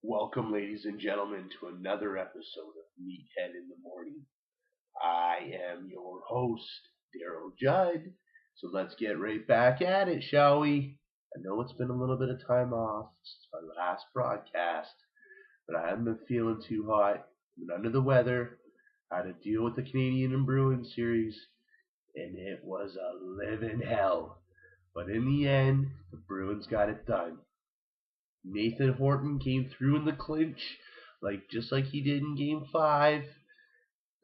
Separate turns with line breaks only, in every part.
Welcome, ladies and gentlemen, to another episode of Meathead in the Morning. I am your host, Daryl Judd. So let's get right back at it, shall we? I know it's been a little bit of time off since my last broadcast, but I haven't been feeling too hot. I've been under the weather. I had to deal with the Canadian and Bruins series, and it was a living hell. But in the end, the Bruins got it done. Nathan Horton came through in the clinch, just like he did in Game 5.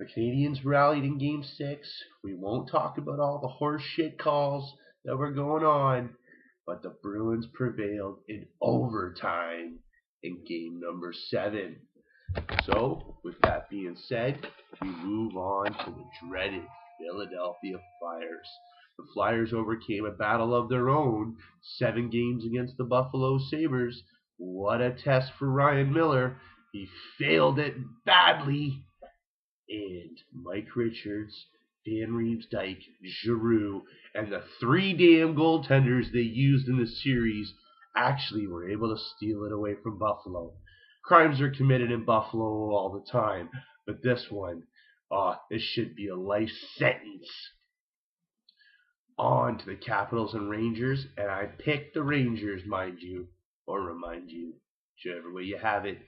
The Canadians rallied in Game 6. We won't talk about all the horse shit calls that were going on, but the Bruins prevailed in overtime in Game number 7. So, with that being said, we move on to the dreaded Philadelphia Flyers. The Flyers overcame a battle of their own, 7 games against the Buffalo Sabres. What a test for Ryan Miller. He failed it badly. And Mike Richards, Van Riemsdyk, Giroux, and the 3 damn goaltenders they used in the series actually were able to steal it away from Buffalo. Crimes are committed in Buffalo all the time, but this one, this should be a life sentence. On to the Capitals and Rangers, and I picked the Rangers, mind you, or remind you, whichever way you have it.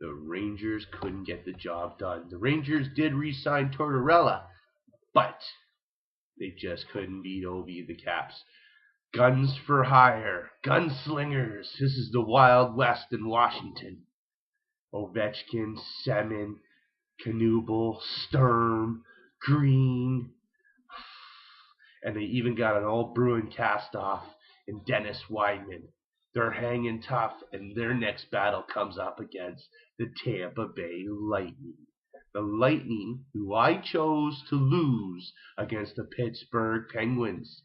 The Rangers couldn't get the job done. The Rangers did re-sign Tortorella, but they just couldn't beat Ovi the Caps. Guns for hire, gunslingers. This is the Wild West in Washington. Ovechkin, Semin, Knuble, Sturm, Green, and they even got an old Bruin cast-off in Dennis Weidman. They're hanging tough, and their next battle comes up against the Tampa Bay Lightning. The Lightning, who I chose to lose against the Pittsburgh Penguins.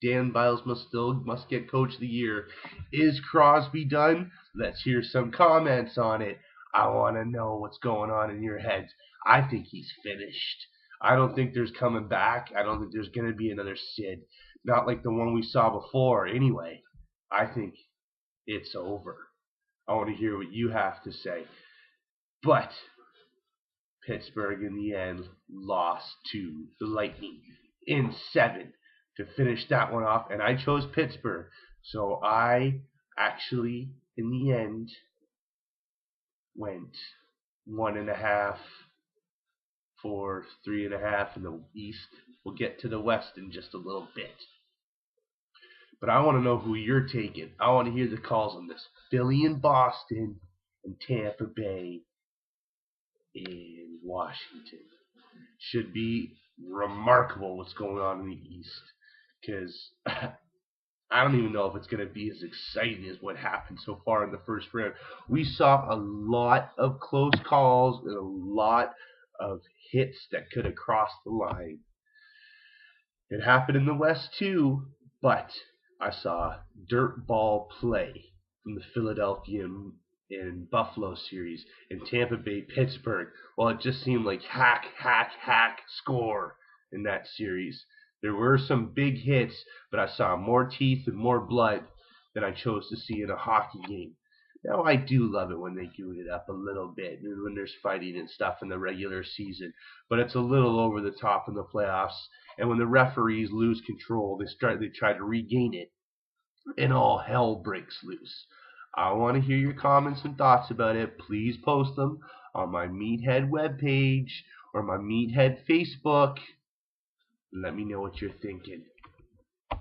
Dan Biles must get Coach of the Year. Is Crosby done? Let's hear some comments on it. I want to know what's going on in your heads. I think he's finished. I don't think there's coming back. I don't think there's going to be another Sid. Not like the one we saw before. Anyway, I think it's over. I want to hear what you have to say. But Pittsburgh, in the end, lost to the Lightning in 7 to finish that one off. And I chose Pittsburgh. So I actually, in the end, went 1.5 for 3.5 in the East. We'll get to the West in just a little bit. But I want to know who you're taking. I want to hear the calls on this. Philly and Boston and Tampa Bay in Washington. Should be remarkable what's going on in the East. Because I don't even know if it's going to be as exciting as what happened so far in the first round. We saw a lot of close calls and a lot of hits that could have crossed the line. It happened in the West too, but I saw dirt ball play from the Philadelphia and Buffalo series in Tampa Bay, Pittsburgh. Well, it just seemed like hack, score in that series. There were some big hits, but I saw more teeth and more blood than I chose to see in a hockey game. Now, I do love it when they goon it up a little bit, when there's fighting and stuff in the regular season, but it's a little over the top in the playoffs, and when the referees lose control, they try to regain it, and all hell breaks loose. I want to hear your comments and thoughts about it. Please post them on my Meathead webpage or my Meathead Facebook. Let me know what you're thinking.